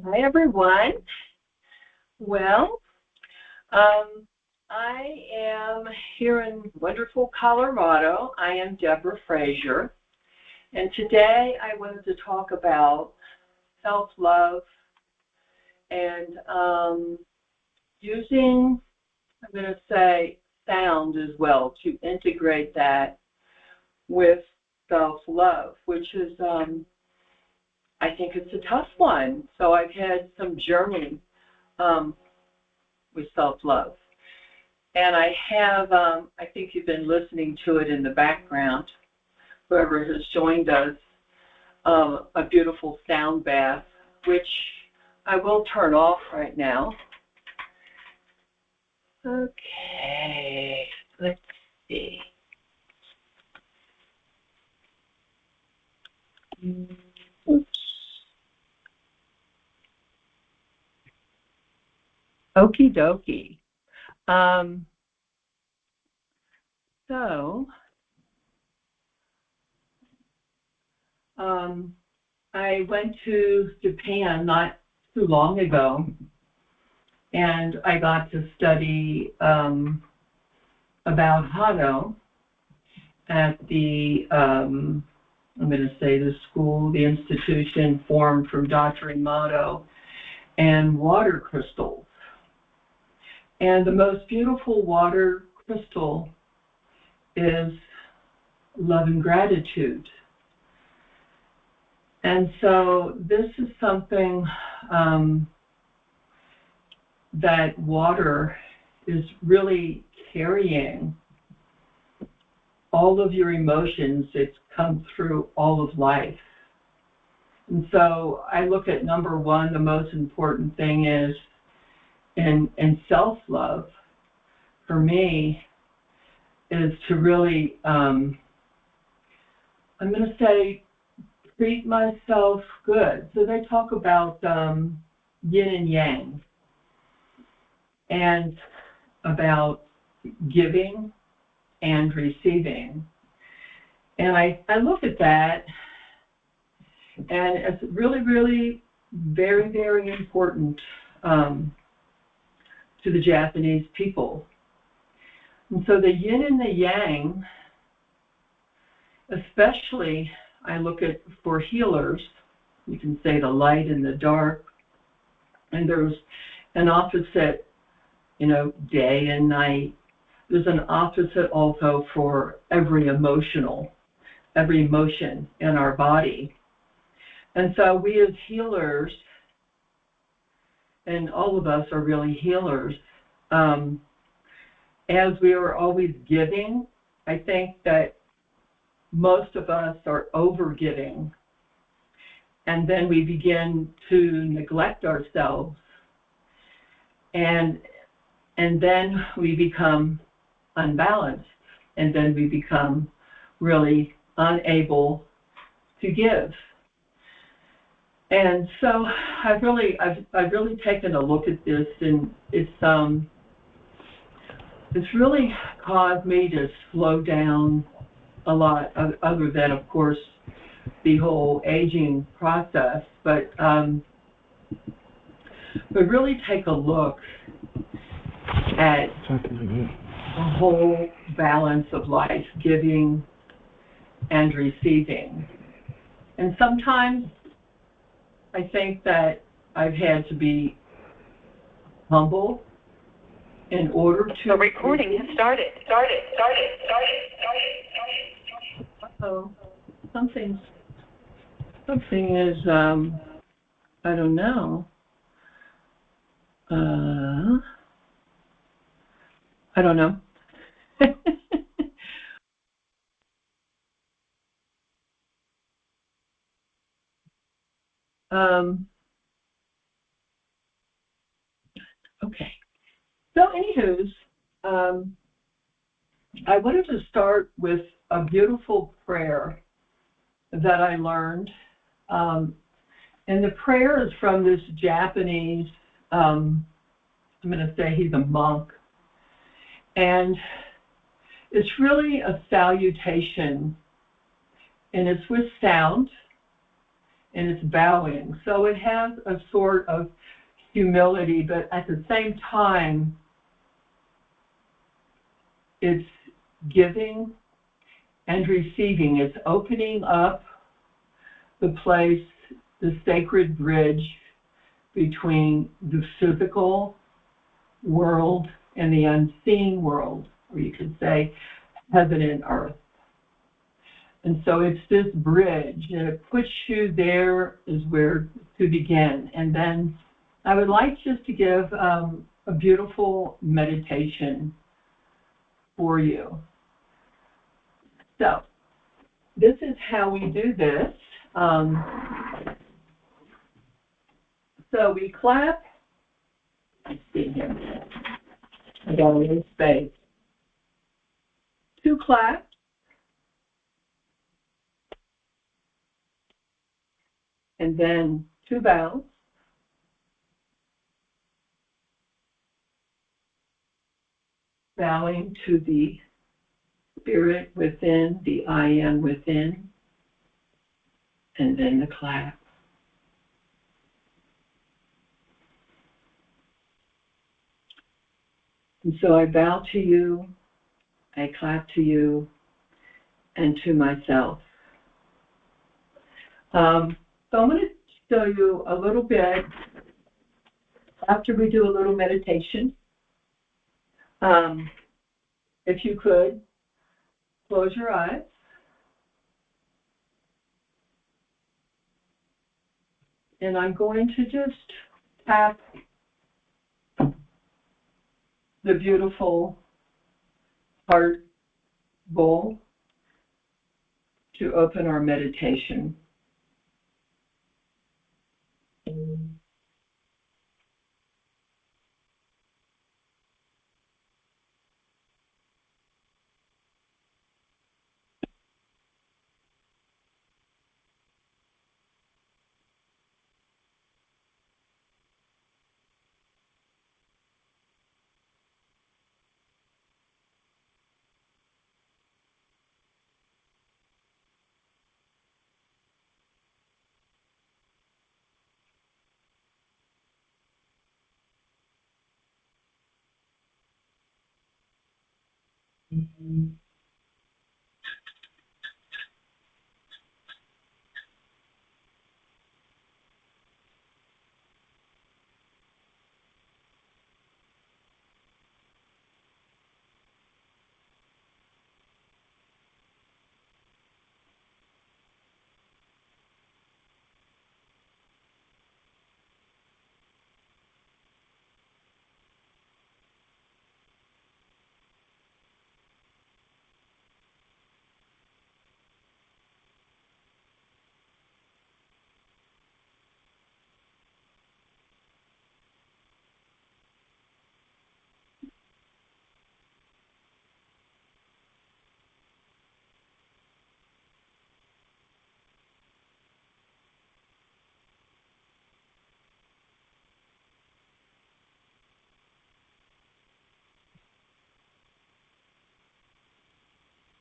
Hi, everyone. Well, I am here in wonderful Colorado. I am Deborah Frazier, and today I wanted to talk about self-love and using, I'm going to say, sound as well to integrate that with self-love, which is, I think it's a tough one. So I've had some journey with self-love. And I have, I think you've been listening to it in the background, whoever has joined us, a beautiful sound bath, which I will turn off right now. Okay, let's see. Oops. Okie dokie. I went to Japan not too long ago, and I got to study about Hano at the, I'm going to say the school, the institution formed from Dr. Emoto, and water crystals. And the most beautiful water crystal is love and gratitude. And so this is something that water is really carrying all of your emotions. It's come through all of life. And so I look at number one, the most important thing is in self-love for me is to really, I'm going to say, treat myself good. So they talk about yin and yang and about giving and receiving. And I look at that, and it's really, really very, very important to the Japanese people. And so the yin and the yang, especially I look at for healers, you can say the light and the dark, and there's an opposite, day and night. There's an opposite also for every emotion in our body. And so we as healers, and all of us are really healers, as we are always giving, I think that most of us are over-giving, and then we begin to neglect ourselves, and then we become unbalanced, and then we become really unable to give. And so I've really taken a look at this, and it's really caused me to slow down a lot, other than, of course, the whole aging process, but really take a look at the whole balance of life, giving and receiving. And sometimes I think that I've had to be humble in order to... The recording has started. Uh-oh. Something is, I don't know. I don't know. Okay. So, anywho's, I wanted to start with a beautiful prayer that I learned. And the prayer is from this Japanese, I'm going to say he's a monk. And it's really a salutation, and it's with sound, and it's bowing. So it has a sort of humility, but at the same time, it's giving and receiving. It's opening up the place, the sacred bridge between the physical world and the unseen world, or you could say heaven and earth. And so it's this bridge, and it puts you there is where to begin. And then I would like just to give a beautiful meditation for you. So this is how we do this. So we clap. Let's see here. I got a little space. 2 claps. And then 2 bows. Bowing to the spirit within, the I am within, and then the clap. And so I bow to you, I clap to you, and to myself. So I'm going to show you a little bit, after we do a little meditation. If you could, close your eyes. And I'm going to just tap the beautiful heart bowl to open our meditation.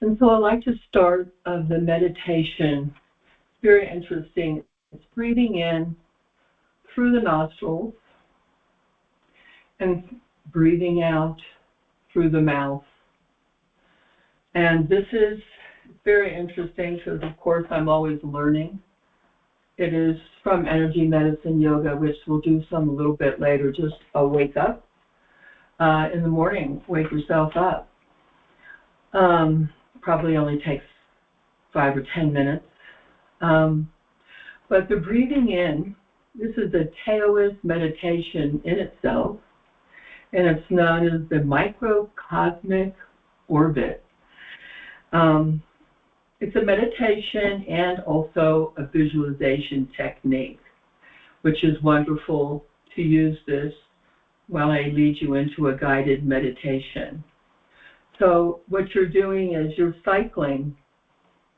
And so I like to start the meditation. It's very interesting. It's breathing in through the nostrils and breathing out through the mouth. And this is very interesting because, of course, I'm always learning. It is from energy medicine yoga, which we'll do some a little bit later, just a wake up. In the morning, wake yourself up. Probably only takes 5 or 10 minutes. But the breathing in, this is a Taoist meditation in itself, and it's known as the microcosmic orbit. It's a meditation and also a visualization technique, which is wonderful to use this while I lead you into a guided meditation. So what you're doing is you're cycling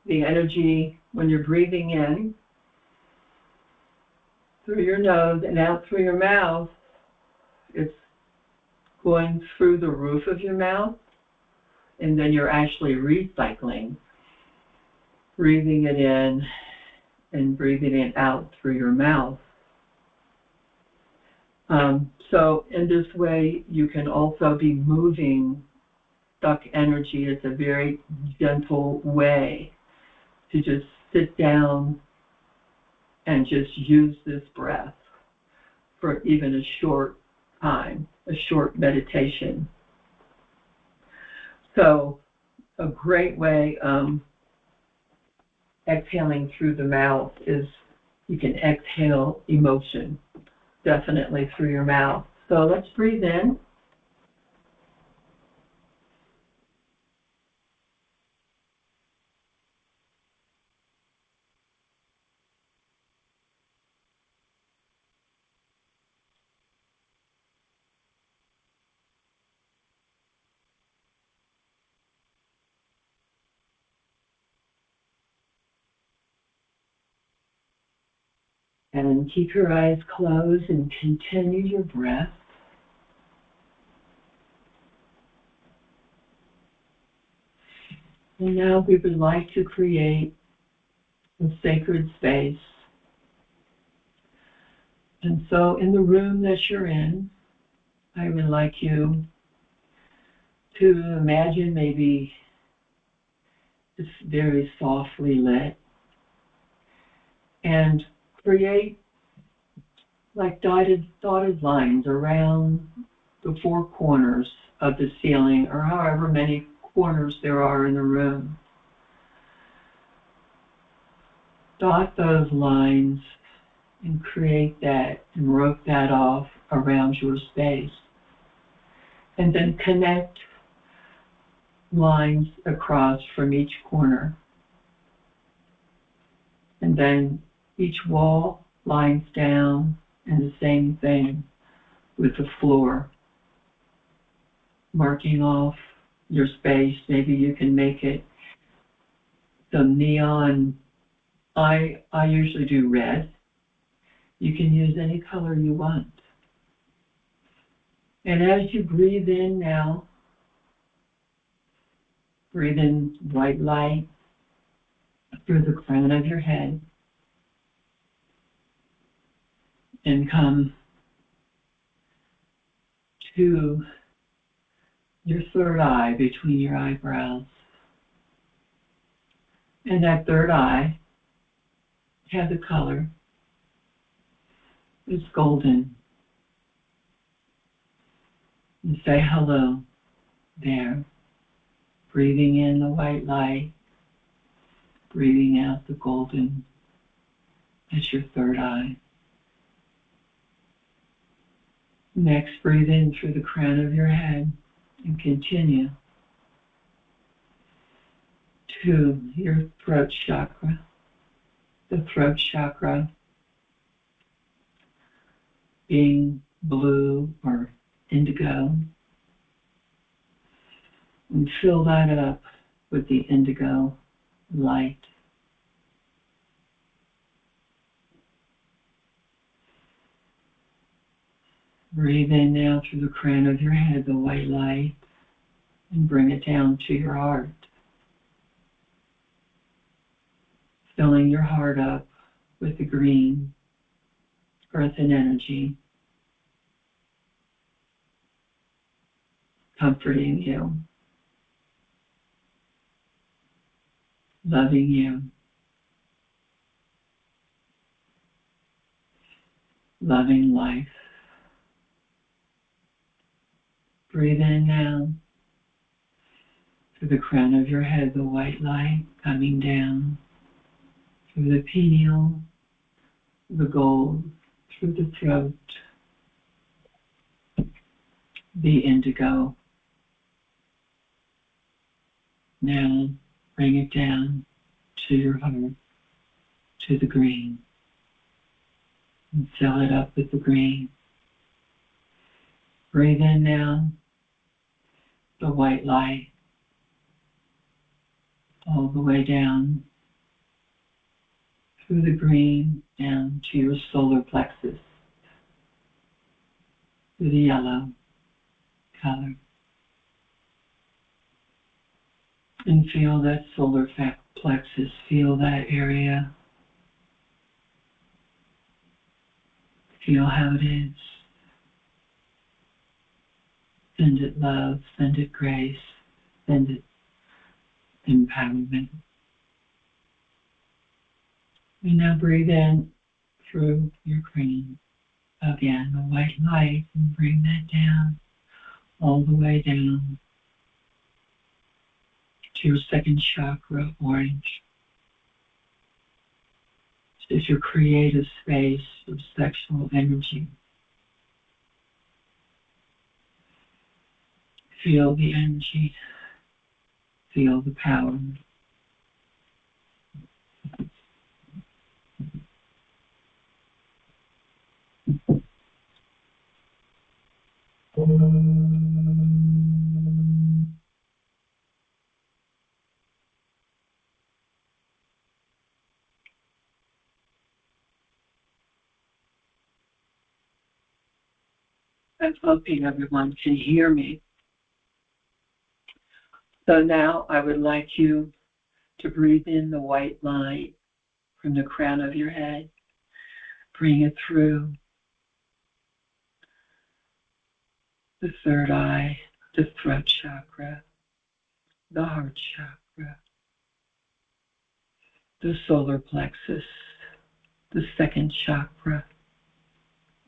the energy when you're breathing in through your nose and out through your mouth. It's going through the roof of your mouth, and then you're actually recycling, breathing it in and breathing it out through your mouth. So in this way, you can also be moving stuck energy. It's a very gentle way to just sit down and just use this breath for even a short time, a short meditation. So a great way exhaling through the mouth is you can exhale emotion definitely through your mouth. So let's breathe in. And keep your eyes closed and continue your breath. And now we would like to create a sacred space. And so in the room that you're in, I would like you to imagine maybe it's very softly lit and create like dotted lines around the four corners of the ceiling, or however many corners there are in the room. Dot those lines and create that and rope that off around your space. And then connect lines across from each corner. And then each wall lines down, and the same thing with the floor. Marking off your space. Maybe you can make it some neon. I usually do red. You can use any color you want. And as you breathe in now, breathe in white light through the crown of your head and come to your third eye between your eyebrows. And that third eye has a color. It's golden. And say hello there. Breathing in the white light, breathing out the golden. That's your third eye. Next, breathe in through the crown of your head and continue to your throat chakra. The throat chakra being blue or indigo. And fill that up with the indigo light. Breathe in now through the crown of your head, the white light, and bring it down to your heart. Filling your heart up with the green, earth and energy, comforting you, loving you, loving life. Breathe in now through the crown of your head, the white light coming down through the pineal, the gold, through the throat, the indigo. Now bring it down to your heart, to the green, and fill it up with the green. Breathe in now the white light all the way down through the green down to your solar plexus, to the yellow color. And feel that solar plexus, feel that area Feel how it is. Send it love, send it grace, send it empowerment. And now breathe in through your cranium. Again, the white light, and bring that down, all the way down to your second chakra, orange. It's your creative space of sexual energy. Feel the energy. Feel the power. I'm hoping everyone can hear me. So now I would like you to breathe in the white light from the crown of your head. Bring it through the third eye, the throat chakra, the heart chakra, the solar plexus, the second chakra,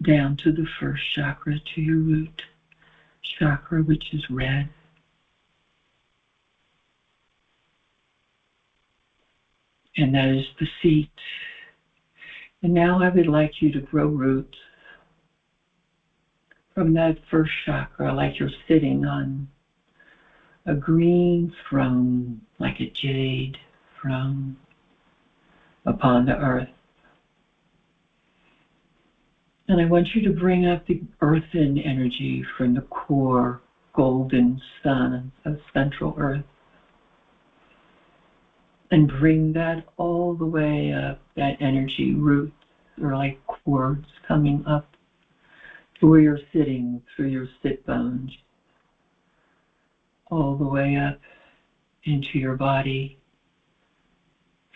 down to the first chakra, to your root chakra, which is red. And that is the seat. And now I would like you to grow roots from that first chakra, like you're sitting on a green throne, like a jade throne upon the earth. And I want you to bring up the earthen energy from the core golden sun of central earth. And bring that all the way up, that energy, roots are like cords coming up to where you're sitting, through your sit bones, all the way up into your body.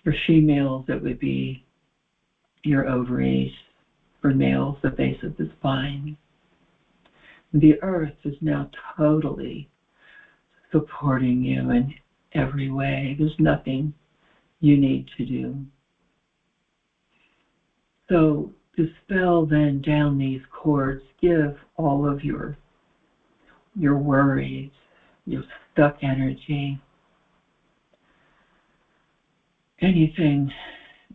For females, it would be your ovaries. For males, the base of the spine. The earth is now totally supporting you in every way. There's nothing you need to do. So dispel then down these cords. Give all of your worries, your stuck energy, anything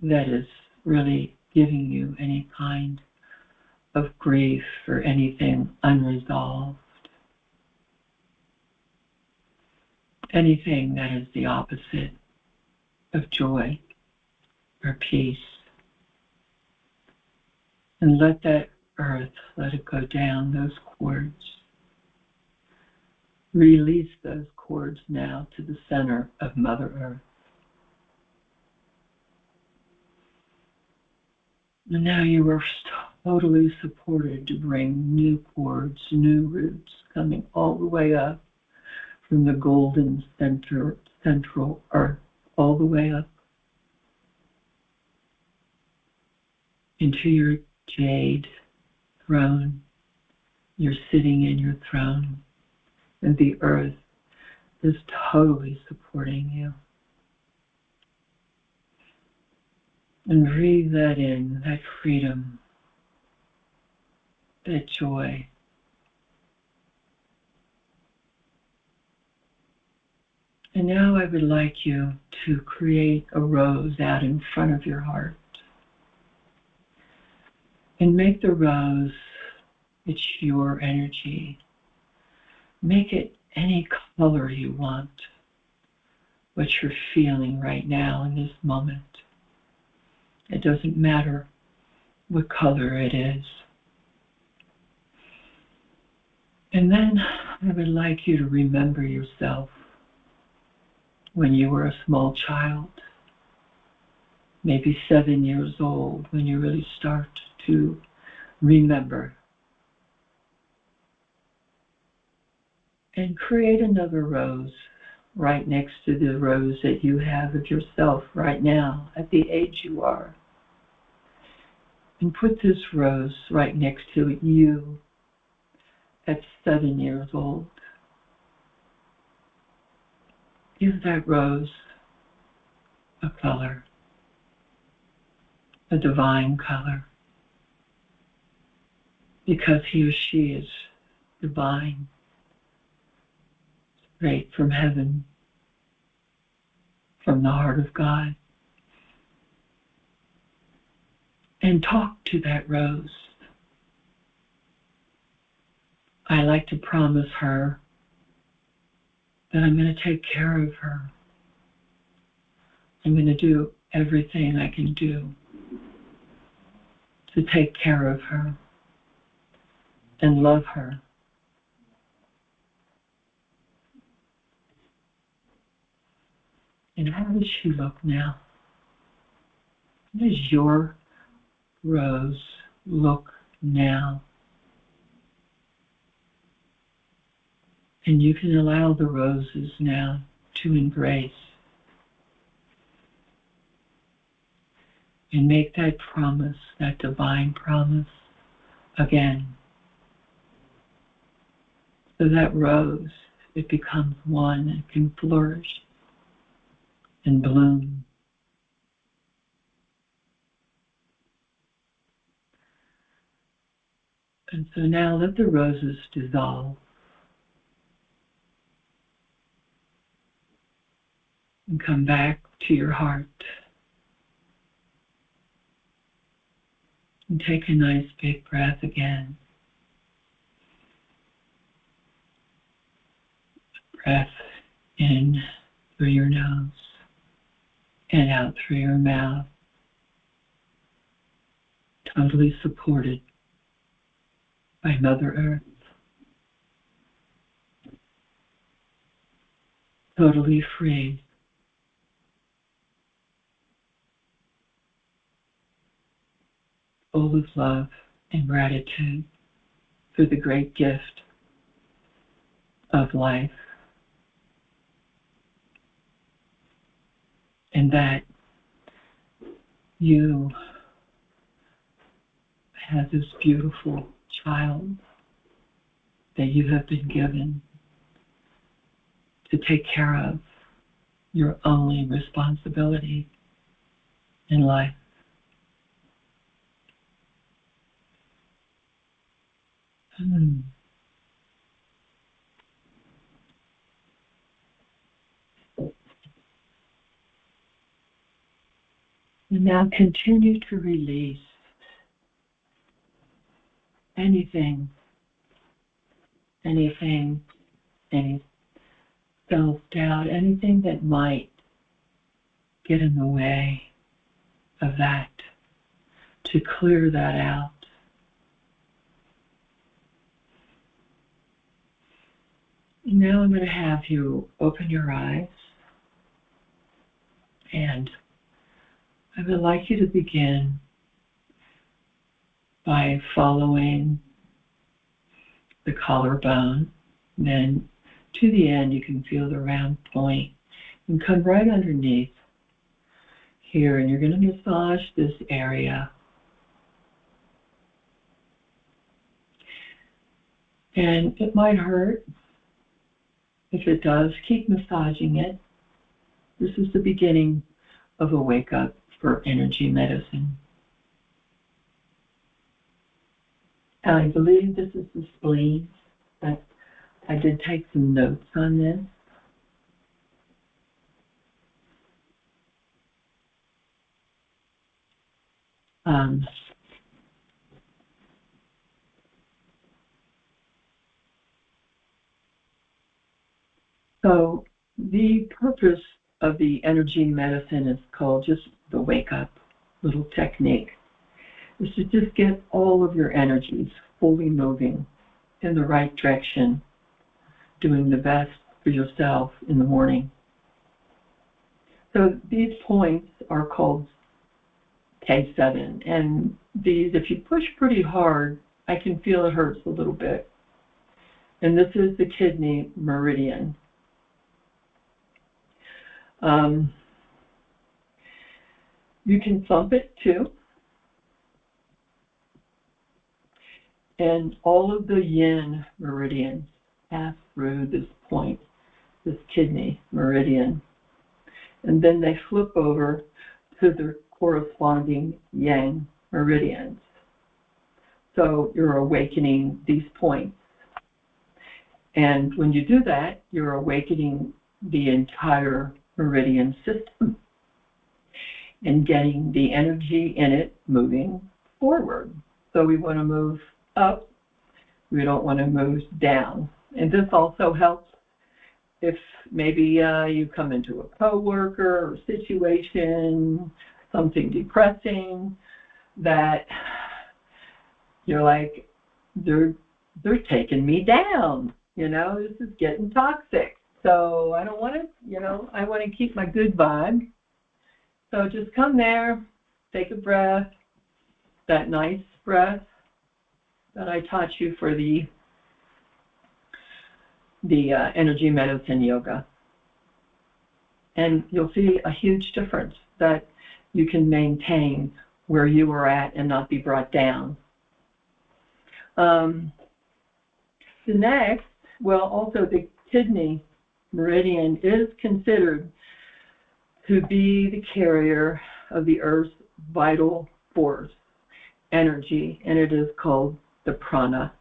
that is really giving you any kind of grief or anything unresolved, anything that is the opposite of joy or peace. And let that earth, let it go down, those cords. Release those cords now to the center of Mother Earth. And now you are totally supported to bring new cords, new roots, coming all the way up from the golden central earth, all the way up into your jade throne. You're sitting in your throne, and the earth is totally supporting you. And breathe that in, that freedom, that joy. And now I would like you to create a rose out in front of your heart. And make the rose, it's your energy. Make it any color you want, what you're feeling right now in this moment. It doesn't matter what color it is. And then I would like you to remember yourself when you were a small child, maybe 7 years old, when you really start to remember. And create another rose right next to the rose that you have of yourself right now at the age you are. And put this rose right next to you at 7 years old. Give that rose a color, a divine color, because he or she is divine, straight from heaven, from the heart of God. And talk to that rose. I like to promise her that I'm going to take care of her. I'm going to do everything I can do to take care of her and love her. And how does she look now? How does your rose look now? And you can allow the roses now to embrace and make that promise, that divine promise again. So that rose, it becomes one and can flourish and bloom. And so now let the roses dissolve and come back to your heart. And take a nice big breath again. Breath in through your nose and out through your mouth. Totally supported by Mother Earth. Totally free. Full of love and gratitude for the great gift of life. And that you have this beautiful child that you have been given to take care of, your only responsibility in life. And now continue to release anything, any self-doubt, anything that might get in the way of that, to clear that out. Now I'm going to have you open your eyes, and I would like you to begin by following the collarbone. Then to the end, you can feel the round point and come right underneath here, and you're going to massage this area. And it might hurt. If it does, keep massaging it. This is the beginning of a wake-up for energy medicine. And I believe this is the spleen. But I did take some notes on this. So the purpose of the energy medicine is called just the wake-up little technique. Is to just get all of your energies fully moving in the right direction, doing the best for yourself in the morning. So these points are called K7, and these, if you push pretty hard, I can feel it hurts a little bit. And this is the kidney meridian. You can thump it too. And all of the yin meridians pass through this point, this kidney meridian. And then they flip over to the corresponding yang meridians. So you're awakening these points. And when you do that, you're awakening the entire meridian system and getting the energy in it moving forward. So we want to move up. We don't want to move down. And this also helps if maybe you come into a coworker or situation, something depressing, that you're like, they're taking me down. You know, this is getting toxic. So I don't want to, I want to keep my good vibe. So just come there, take a breath, that nice breath that I taught you for the energy medicine yoga. And you'll see a huge difference that you can maintain where you were at and not be brought down. The next, also the kidney meridian is considered to be the carrier of the Earth's vital force, energy, and it is called the prana,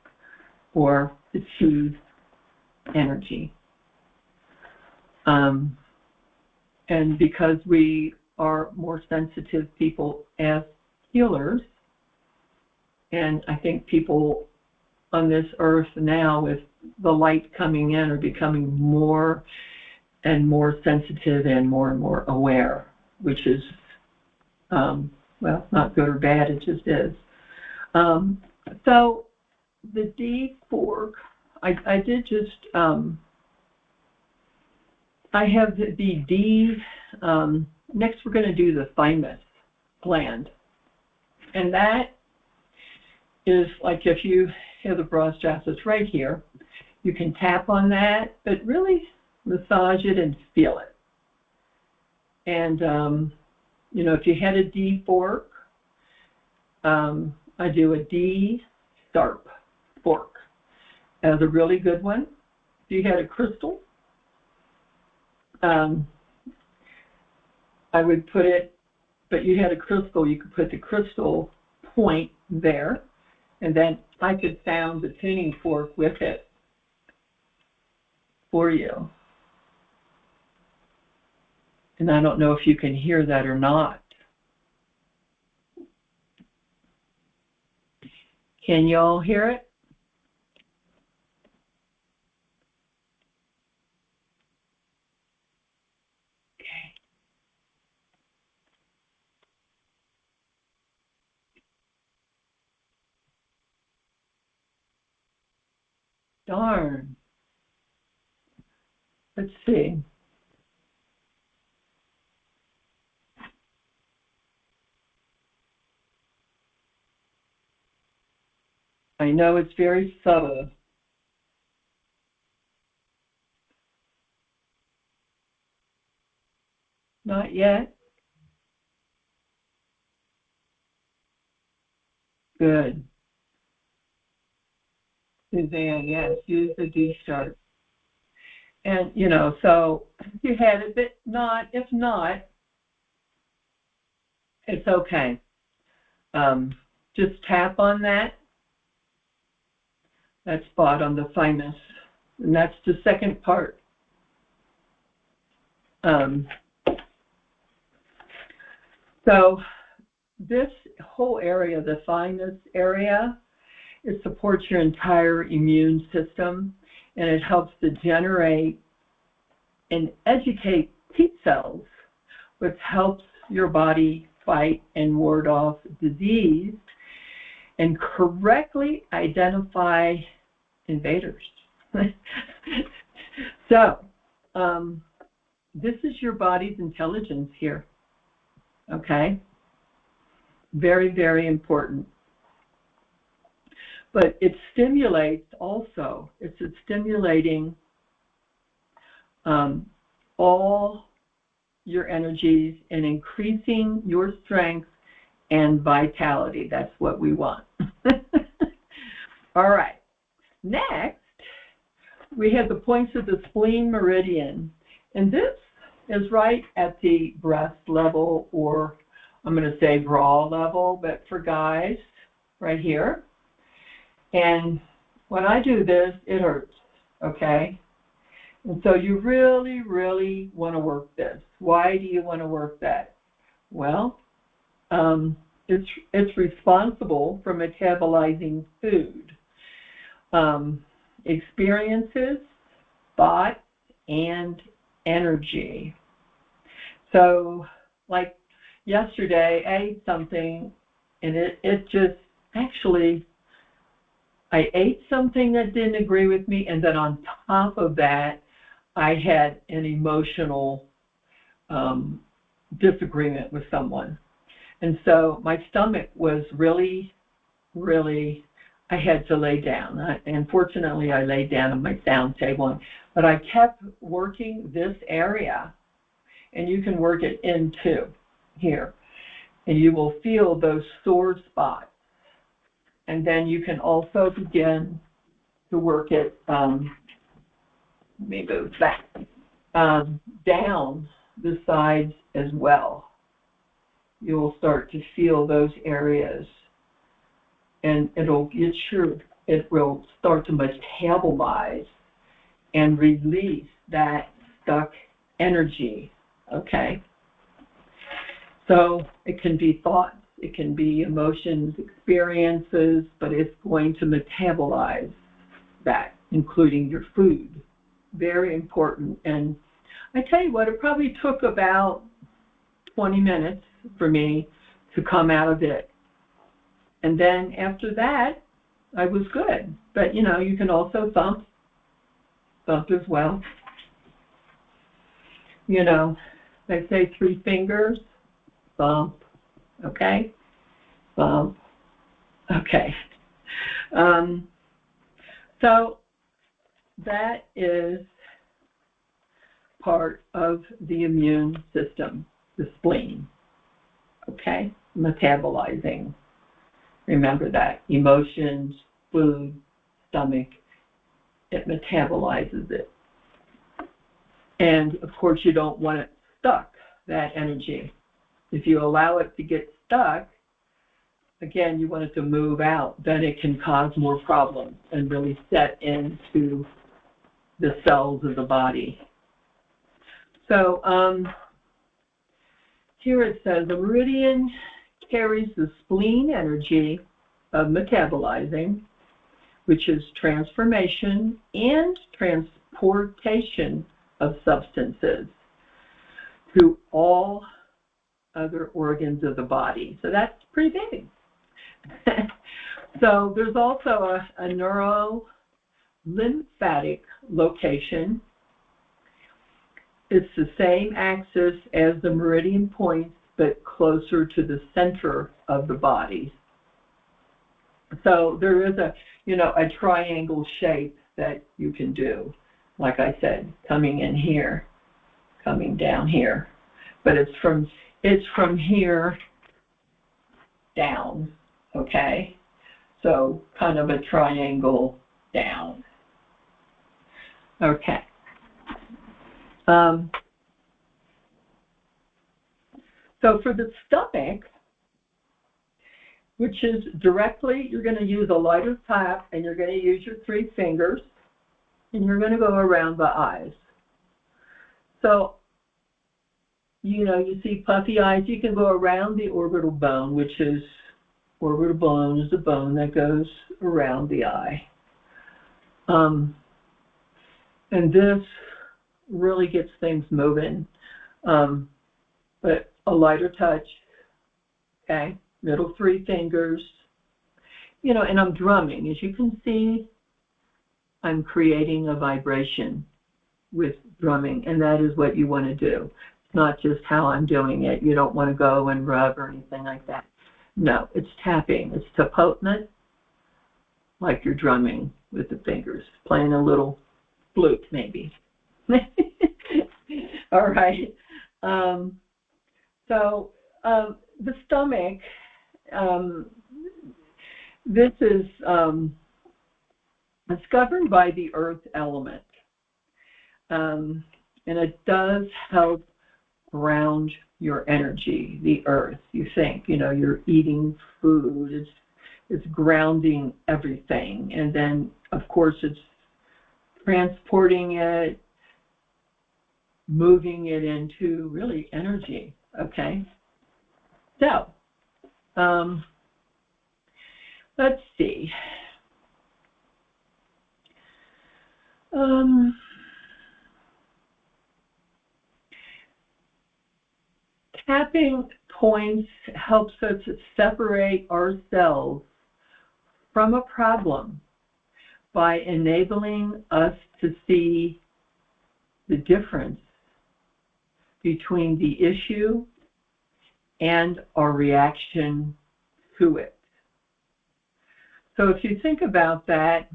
or the chi energy. And because we are more sensitive people as healers, and I think people on this earth now with the light coming in are becoming more and more sensitive and more aware, which is, not good or bad, it just is. So the D fork, I did just, I have the D, next we're going to do the thymus gland. And that is like if you have the bronchitis right here, you can tap on that, but really massage it and feel it. And, if you had a D fork, I do a D sharp fork as a really good one. If you had a crystal, I would put it, but you had a crystal, you could put the crystal point there, and then I could sound the tuning fork with it for you. And I don't know if you can hear that or not. Can you all hear it? Okay. Darn. Let's see. I know it's very subtle. Not yet? Good. Suzanne, yes, use the D sharp. And, so if you had it, but not, if not, it's okay. Just tap on that spot on the thymus, and that's the second part. So this whole area, the thymus area, it supports your entire immune system, and it helps to generate and educate T cells, which helps your body fight and ward off disease and correctly identify invaders. So, this is your body's intelligence here, okay? Very, very important. But it stimulates also, it's stimulating all your energies and increasing your strength and vitality. That's what we want. All right. Next, we have the points of the spleen meridian. And this is right at the breast level, or I'm going to say bra level, but for guys, right here. And when I do this, it hurts, okay? And so you really, really want to work this. Why do you want to work that? Well, it's responsible for metabolizing food, experiences, thoughts, and energy. So, like yesterday, I ate something, and it just actually, I ate something that didn't agree with me, and then on top of that, I had an emotional disagreement with someone. And so my stomach was really, really, I had to lay down. And fortunately, I laid down on my sound table. But I kept working this area, and you can work it into here. And you will feel those sore spots. And then you can also begin to work it, let me move back, down the sides as well. You will start to feel those areas, and it will start to metabolize and release that stuck energy, okay? So it can be thoughts, it can be emotions, experiences, but it's going to metabolize that, including your food. Very important. And I tell you what, it probably took about 20 minutes for me to come out of it. And then after that, I was good. But, you can also thump as well. They say 3 fingers, thump, okay? Thump, okay. So that is part of the immune system, the spleen, okay? Metabolizing. Remember that. Emotions, food, stomach, it metabolizes it. And, of course, you don't want it stuck, that energy. If you allow it to get stuck, again, you want it to move out. Then it can cause more problems and really set into the cells of the body. So here it says, the meridian carries the spleen energy of metabolizing, which is transformation and transportation of substances to all other organs of the body. So that's pretty big. So there's also a neurolymphatic location. It's the same axis as the meridian points, but closer to the center of the body. So there is a triangle shape that you can do. Like I said, coming in here, coming down here. But it's from here down, okay? So kind of a triangle down. Okay. So for the stomach, which is directly, you're going to use a lighter tap, and you're going to use your 3 fingers, and you're going to go around the eyes. So, you see puffy eyes, you can go around the orbital bone, which is, orbital bone is the bone that goes around the eye. And this really gets things moving. But a lighter touch, okay? Middle 3 fingers, and I'm drumming. As you can see, I'm creating a vibration with drumming, and that is what you want to do. It's not just how I'm doing it. You don't want to go and rub or anything like that. No, it's tapping. It's tapotement, like you're drumming with the fingers, playing a little flute maybe. All right. So the stomach, this is It's governed by the earth element. And it does help ground your energy, the earth. You think, you're eating food. It's grounding everything. And then, of course, it's transporting it, moving it into really energy. Okay? So, let's see. Tapping points helps us separate ourselves from a problem by enabling us to see the difference between the issue and our reaction to it. So if you think about that,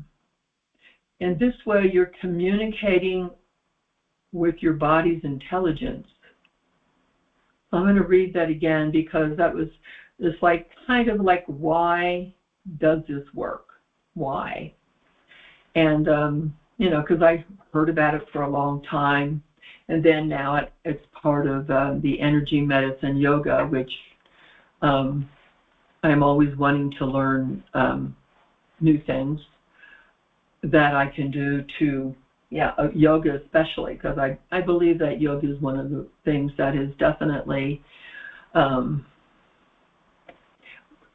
in this way you're communicating with your body's intelligence. I'm going to read that again because that was just kind of like, why does this work? Why? And, because I heard about it for a long time. And then now it's part of the energy medicine yoga, which I'm always wanting to learn new things that I can do to, yoga especially, because I believe that yoga is one of the things that has definitely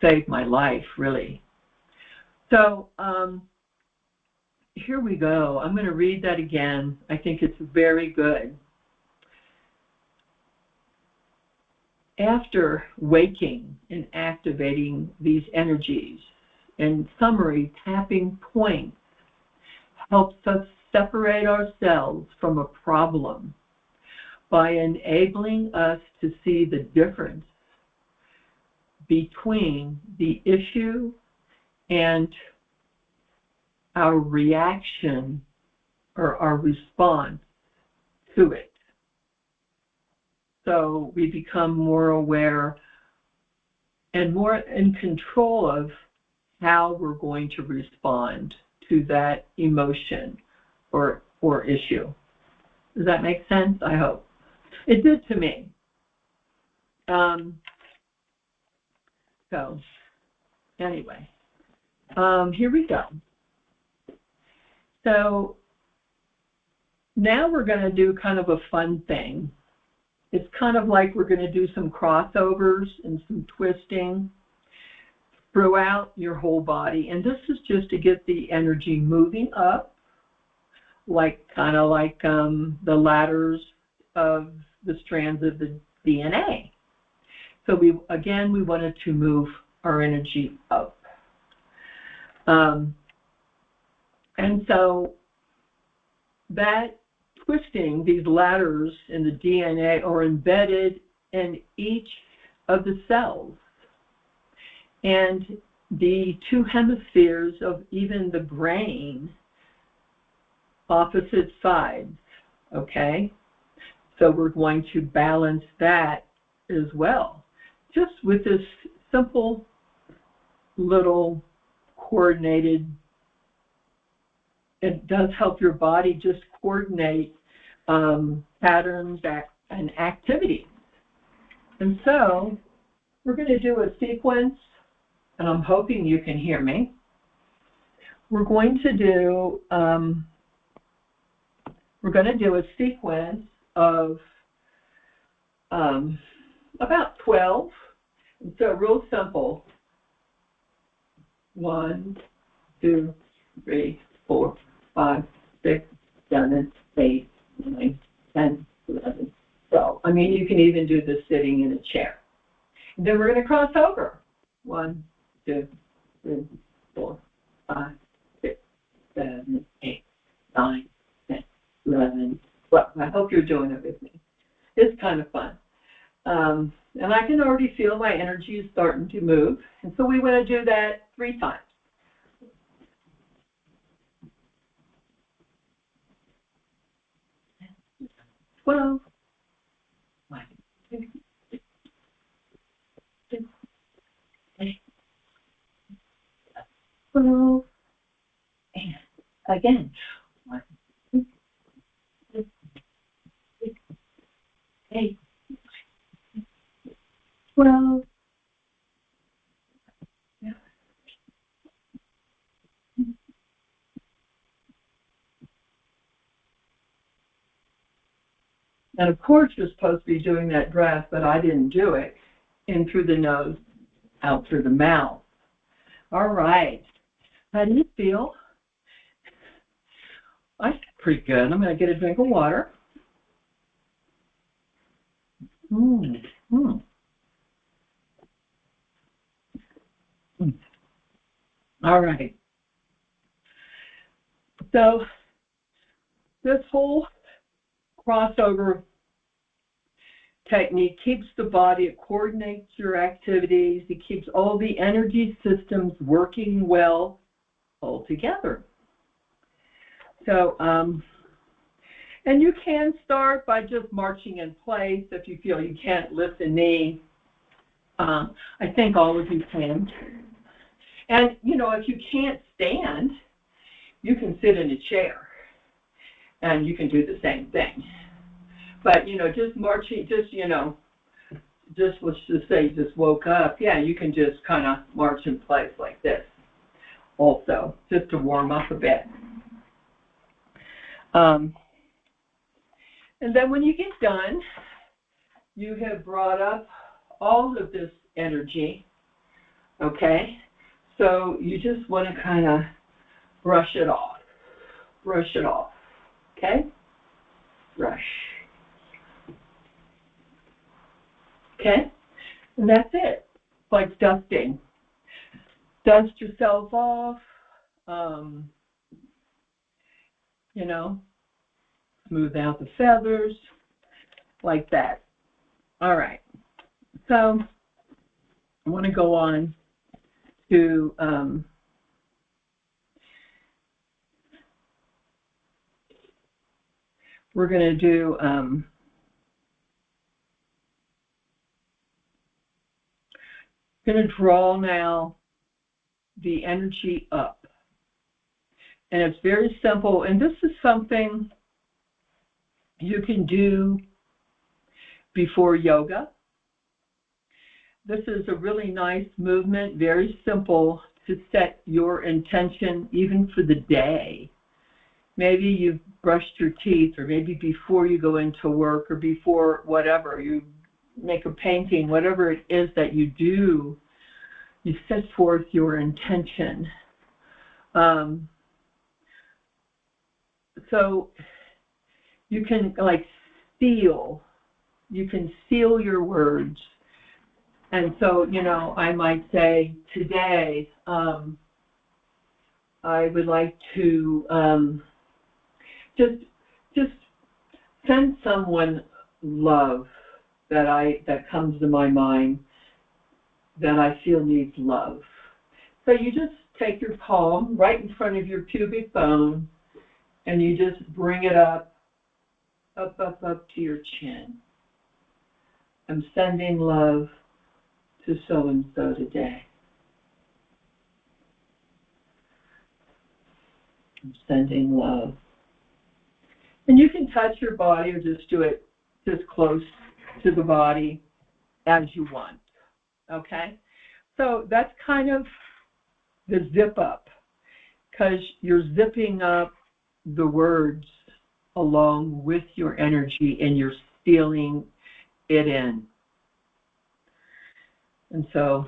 saved my life, really. So here we go. I'm going to read that again. I think it's very good. After waking and activating these energies, in summary, tapping points helps us separate ourselves from a problem by enabling us to see the difference between the issue and our reaction or our response to it. So we become more aware and more in control of how we're going to respond to that emotion or issue. Does that make sense? I hope. It did to me. So anyway, here we go. So now we're going to do kind of a fun thing. It's kind of like we're going to do some crossovers and some twisting throughout your whole body. And this is just to get the energy moving up, kind of like the ladders of the strands of the DNA. So we wanted to move our energy up. And so that twisting, these ladders in the DNA are embedded in each of the cells. And the two hemispheres of even the brain, opposite sides, okay? So we're going to balance that as well. Just with this simple little coordinated, it does help your body just coordinate patterns and activities. And so we're going to do a sequence, and I'm hoping you can hear me. We're going to do a sequence of about 12. And so real simple. 1, 2, 3, 4, 5, 6, 7, 8, 9, 10, 11, 12. I mean, you can even do this sitting in a chair. And then we're going to cross over. 1, 2, 3, 4, 5, 6, 7, 8, 9, 10, 11, 12. I hope you're doing it with me. It's kind of fun. And I can already feel my energy is starting to move. And so we want to do that 3 times. Well, 1, 2, 3, 6, 8, 12, and Again. 1, 2, 3, 6, 8, 12. And of course, you're supposed to be doing that breath, but I didn't do it. In through the nose, out through the mouth. All right. How do you feel? I feel pretty good. I'm going to get a drink of water. All right. So this whole crossover technique keeps the body, it coordinates your activities, it keeps all the energy systems working well all together. So, and you can start by just marching in place if you feel you can't lift a knee. I think all of you can. And, you know, if you can't stand, you can sit in a chair and you can do the same thing. But, you know, just marching, just, you know, just let's just say you just woke up. Yeah, you can just kind of march in place like this also, just to warm up a bit. And then when you get done, you have brought up all of this energy, okay? So you just want to kind of brush it off, okay? Brush. Okay? And that's it. It's like dusting. Dust yourself off, you know, smooth out the feathers, like that. All right. So I want to go on to we're going to do going to draw now the energy up. And it's very simple. And this is something you can do before yoga. This is a really nice movement, very simple to set your intention even for the day. Maybe you've brushed your teeth, or maybe before you go into work, or before whatever, you make a painting, whatever it is that you do, you set forth your intention. So you can like seal your words. And so, you know, I might say today, I would like to just send someone love that comes to my mind that I feel needs love. So you just take your palm right in front of your pubic bone and you just bring it up to your chin. I'm sending love to so-and-so today. I'm sending love. And you can touch your body or just do it just close to the body as you want. Okay? So that's kind of the zip up, because you're zipping up the words along with your energy and you're sealing it in. And so,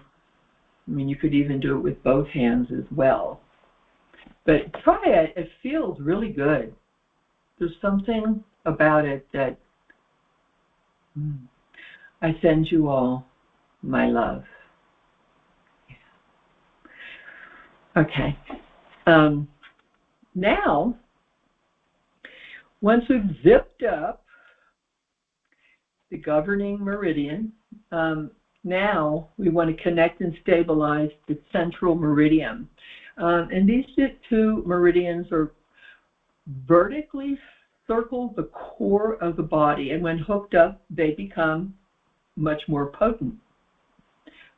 I mean, you could even do it with both hands as well. But try it. It feels really good. There's something about it that I send you all my love. Okay. Now, once we've zipped up the governing meridian, now we want to connect and stabilize the central meridian. And these two meridians are vertically circle the core of the body, and when hooked up, they become much more potent,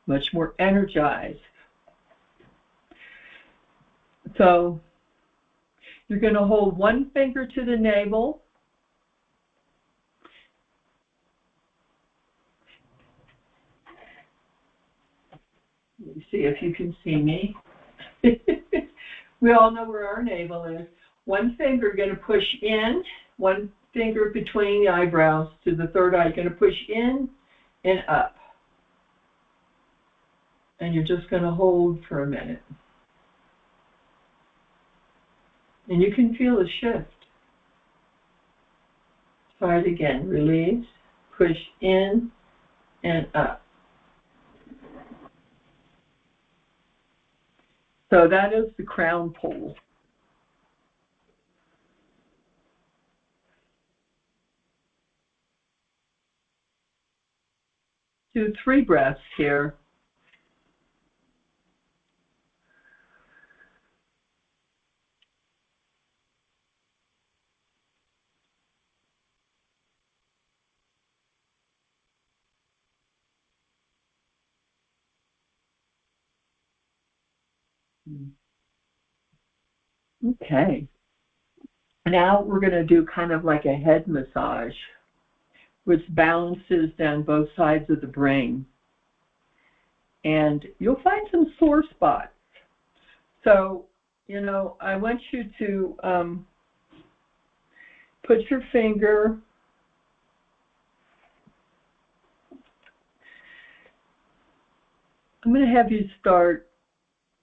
much more energized. So You're going to hold one finger to the navel. Let me see if you can see me. We all know where our navel is. One finger, you're going to push in, one finger between the eyebrows to the third eye. You're going to push in and up. And you're just going to hold for a minute. And you can feel a shift. Try it again. Release, push in and up. So that is the crown pull. Do 3 breaths here. Okay. Now we're going to do kind of like a head massage, which balances down both sides of the brain. And you'll find some sore spots. So, you know, I want you to put your finger I'm going to have you start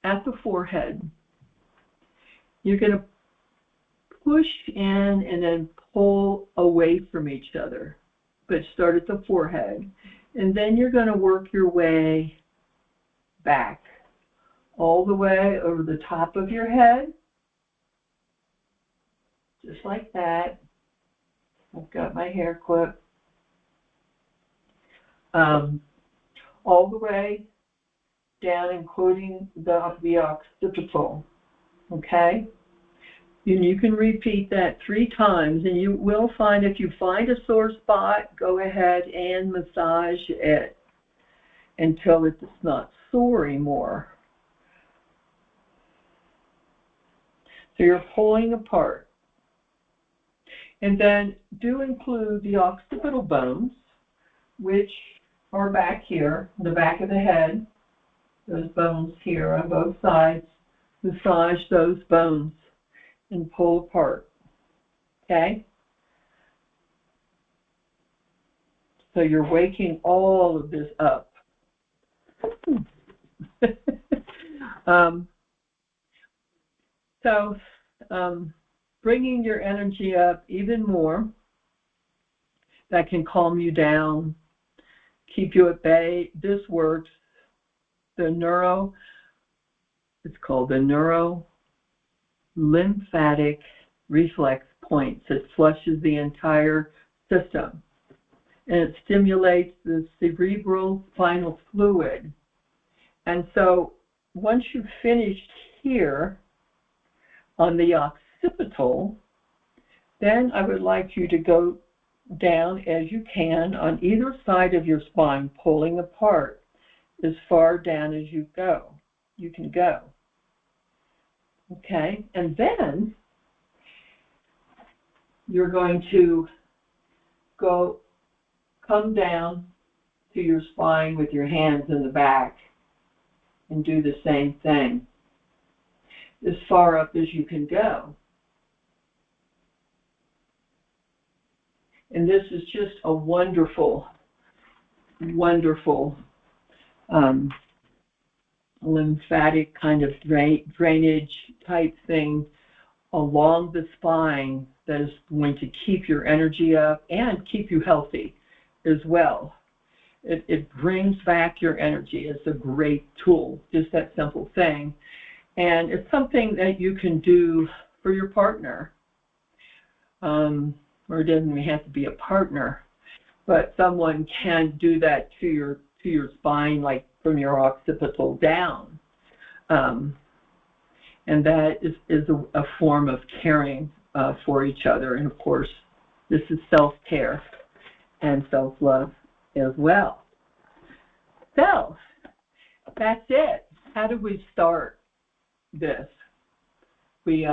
at the forehead. You're going to push in and then pull away from each other, but start at the forehead. And then you're going to work your way back, all the way over the top of your head, just like that. I've got my hair clip. All the way down, including the occipital, okay? And you can repeat that 3 times, and you will find, if you find a sore spot, go ahead and massage it until it's not sore anymore. So you're pulling apart. And then do include the occipital bones, which are back here, the back of the head, those bones here on both sides. Massage those bones and pull apart, okay? So you're waking all of this up. Bringing your energy up even more, that can calm you down, keep you at bay. This works. It's called the neuro-lymphatic reflex points. It flushes the entire system, and it stimulates the cerebral spinal fluid. And so once you've finished here on the occipital, then I would like you to go down as you can on either side of your spine, pulling apart as far down as you can go. Okay, and then you're going to come down to your spine with your hands in the back and do the same thing as far up as you can go. And this is just a wonderful, wonderful lymphatic kind of drainage type thing along the spine that is going to keep your energy up and keep you healthy as well. It brings back your energy. It's a great tool, just that simple thing. And it's something that you can do for your partner. Or it doesn't even have to be a partner, but someone can do that to your spine, like from your occipital down. And that is a form of caring for each other. And of course, this is self-care and self-love as well. So that's it. How did we start this? We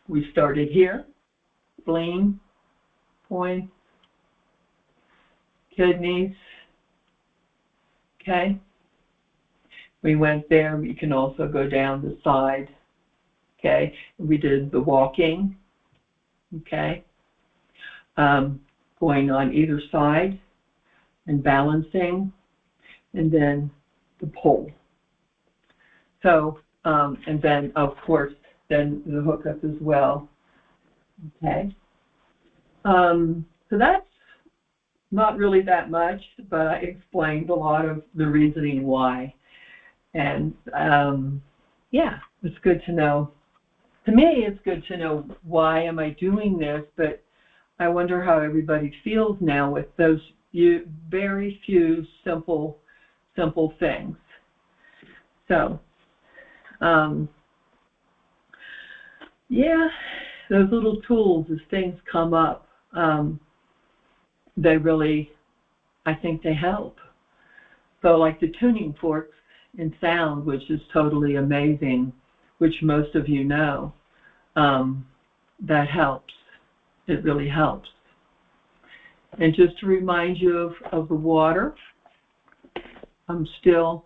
We started here, spleen, points, kidneys, okay? We went there. We can also go down the side, okay? We did the walking, okay? Going on either side and balancing, and then the pole. So, and then, of course, then the hookup as well, okay? So that's not really that much, but I explained a lot of the reasoning why. And, yeah, it's good to know. To me, it's good to know why am I doing this, but I wonder how everybody feels now with those very few simple things. So, yeah, those little tools as things come up, they really, I think they help. So like the tuning forks in sound, which is totally amazing, which most of you know, that helps. It really helps. And just to remind you of the water, I'm still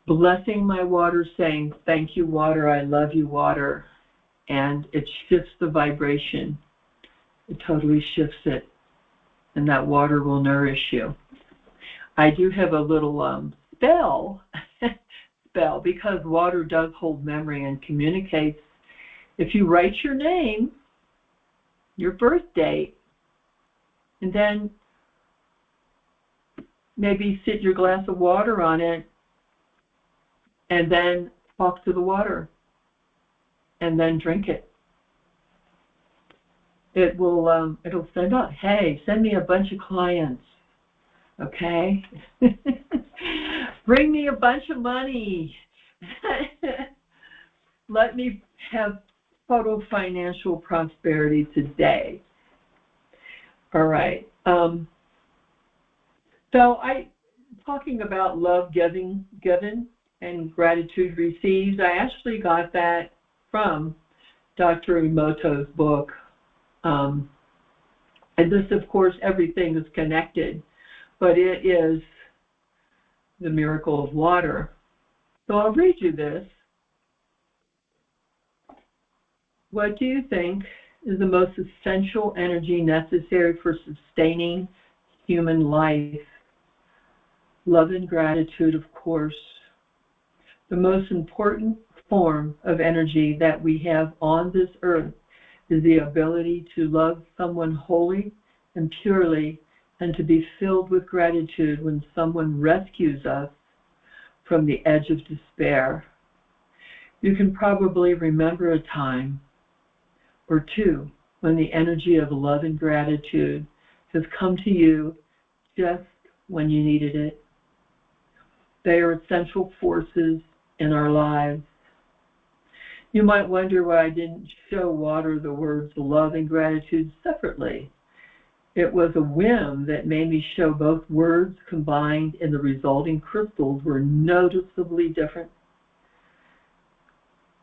blessing my water, saying, thank you, water, I love you, water. And it shifts the vibration. It totally shifts it. And that water will nourish you. I do have a little spell, because water does hold memory and communicates. If you write your name, your birth date, and then maybe sit your glass of water on it, and then talk to the water, and then drink it. It will, it'll send out, hey, send me a bunch of clients, okay? Bring me a bunch of money. Let me have total financial prosperity today. All right. So talking about love given and gratitude received, I actually got that from Dr. Emoto's book. And this, of course, everything is connected, but it is the miracle of water. So I'll read you this. What do you think is the most essential energy necessary for sustaining human life? Love and gratitude, of course. The most important form of energy that we have on this earth is the ability to love someone wholly and purely, and to be filled with gratitude when someone rescues us from the edge of despair. You can probably remember a time or two when the energy of love and gratitude has come to you just when you needed it. They are essential forces in our lives. You might wonder why I didn't show water the words love and gratitude separately. It was a whim that made me show both words combined, and the resulting crystals were noticeably different.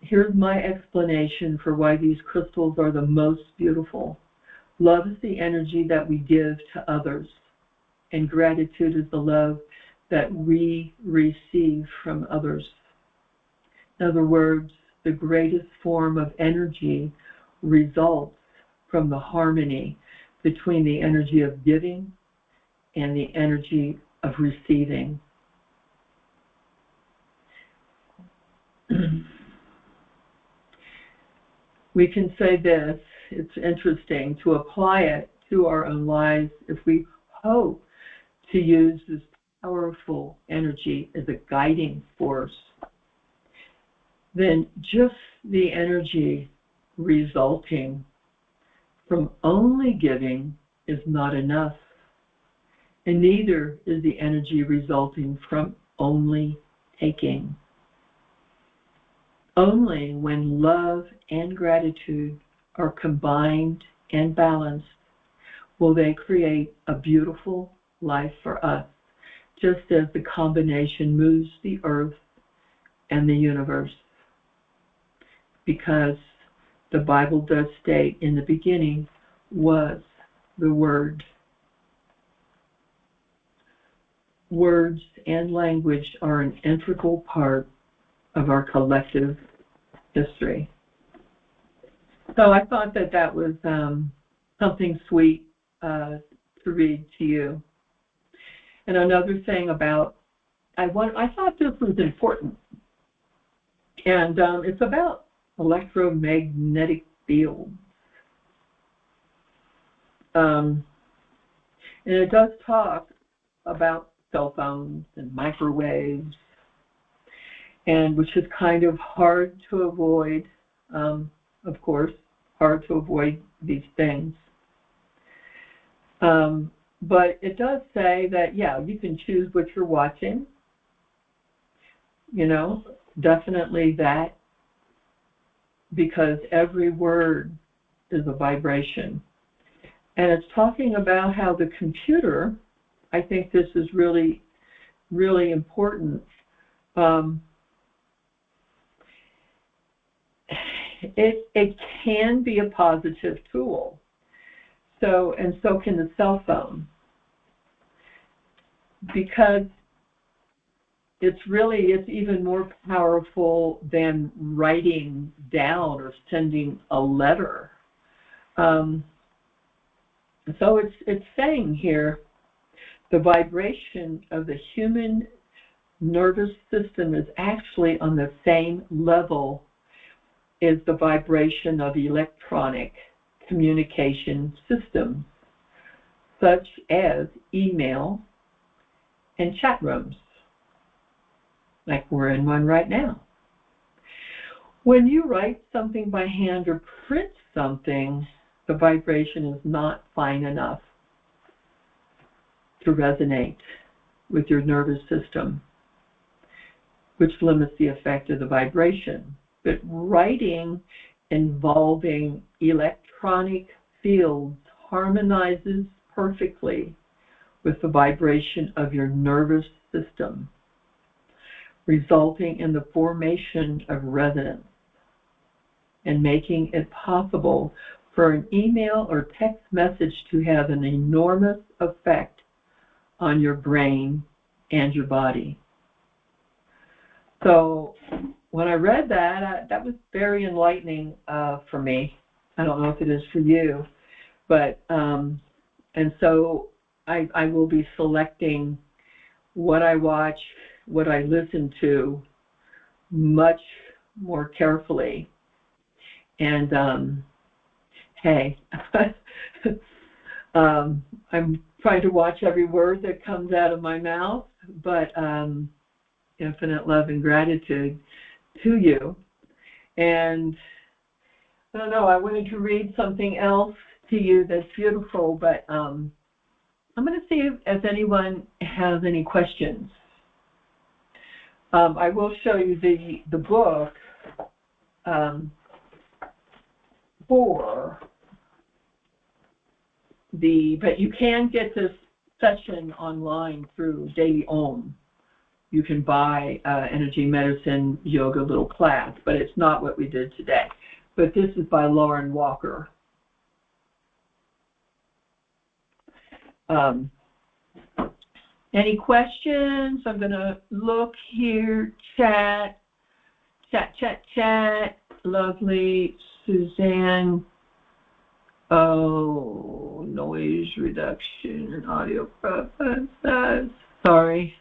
Here's my explanation for why these crystals are the most beautiful. Love is the energy that we give to others, and gratitude is the love that we receive from others. In other words, the greatest form of energy results from the harmony between the energy of giving and the energy of receiving. We can say this, it's interesting to apply it to our own lives if we hope to use this powerful energy as a guiding force. Then just the energy resulting from only giving is not enough, and neither is the energy resulting from only taking. Only when love and gratitude are combined and balanced will they create a beautiful life for us, just as the combination moves the earth and the universe, because the Bible does state in the beginning was the Word. Words and language are an integral part of our collective history. So I thought that that was something sweet to read to you. And another thing about, I thought this was important, and it's about electromagnetic fields. And it does talk about cell phones and microwaves, and which is kind of hard to avoid, of course, hard to avoid these things. But it does say that, yeah, you can choose what you're watching, definitely that, because every word is a vibration. And it's talking about how the computer, I think this is really, really important. It can be a positive tool. So can the cell phone, because it's even more powerful than writing down or sending a letter. So it's saying here, the vibration of the human nervous system is actually on the same level as the vibration of electronic communication systems, such as email and chat rooms, like we're in one right now. When you write something by hand or print something, the vibration is not fine enough to resonate with your nervous system, which limits the effect of the vibration. But writing involving electronic fields harmonizes perfectly with the vibration of your nervous system, resulting in the formation of resonance and making it possible for an email or text message to have an enormous effect on your brain and your body. So when I read that, that was very enlightening for me. I don't know if it is for you, but and so I will be selecting what I watch, what I listen to, much more carefully. And hey, I'm trying to watch every word that comes out of my mouth, but infinite love and gratitude to you. And I don't know, I wanted to read something else to you that's beautiful, but I'm going to see if anyone has any questions. I will show you the book but you can get this session online through Daily Om. You can buy Energy Medicine Yoga little class, but it's not what we did today. But this is by Lauren Walker. Any questions? I'm going to look here, chat. Lovely Suzanne. Oh, noise reduction and audio process. Sorry.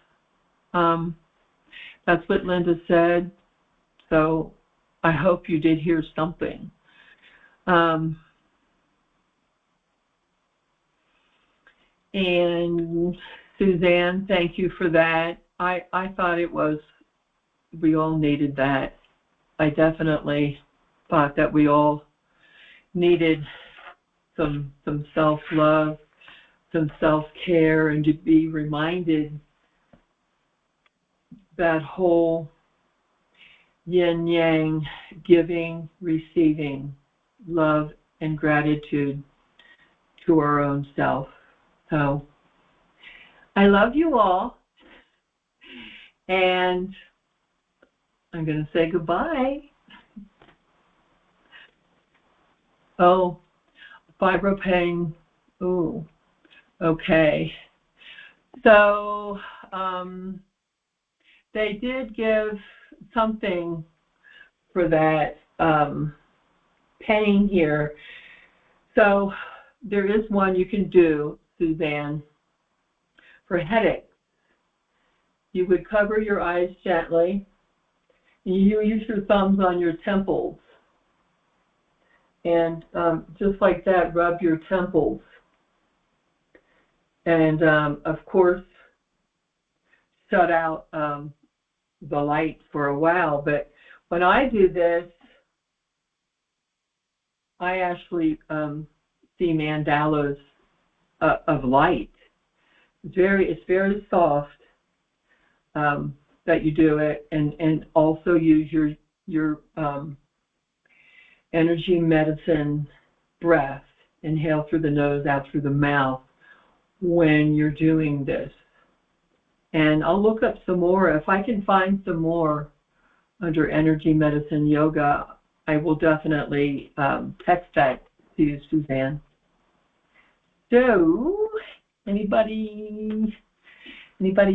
That's what Linda said. So I hope you did hear something. And Suzanne, thank you for that. I thought we all needed that. I definitely thought that we all needed some self-love, some self-care, and to be reminded that whole yin-yang, giving, receiving, love, and gratitude to our own self. So I love you all, and I'm going to say goodbye. Oh, fibro pain. Ooh, okay. So they did give something for that pain here. So there is one you can do, Suzanne, for headaches. You would cover your eyes gently. You use your thumbs on your temples. And just like that, rub your temples. And, of course, shut out the light for a while. But when I do this, I actually see mandalas of light. It's very soft that you do it, and also use your energy medicine breath. Inhale through the nose, out through the mouth when you're doing this. And I'll look up some more. If I can find some more under energy medicine yoga, I will definitely text that to you, Suzanne. So, anybody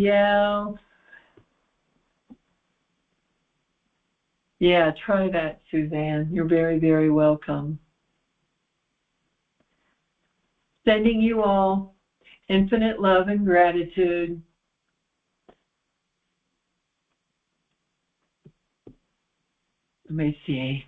else? Yeah, try that, Suzanne. You're very, very welcome. Sending you all infinite love and gratitude. Let me see.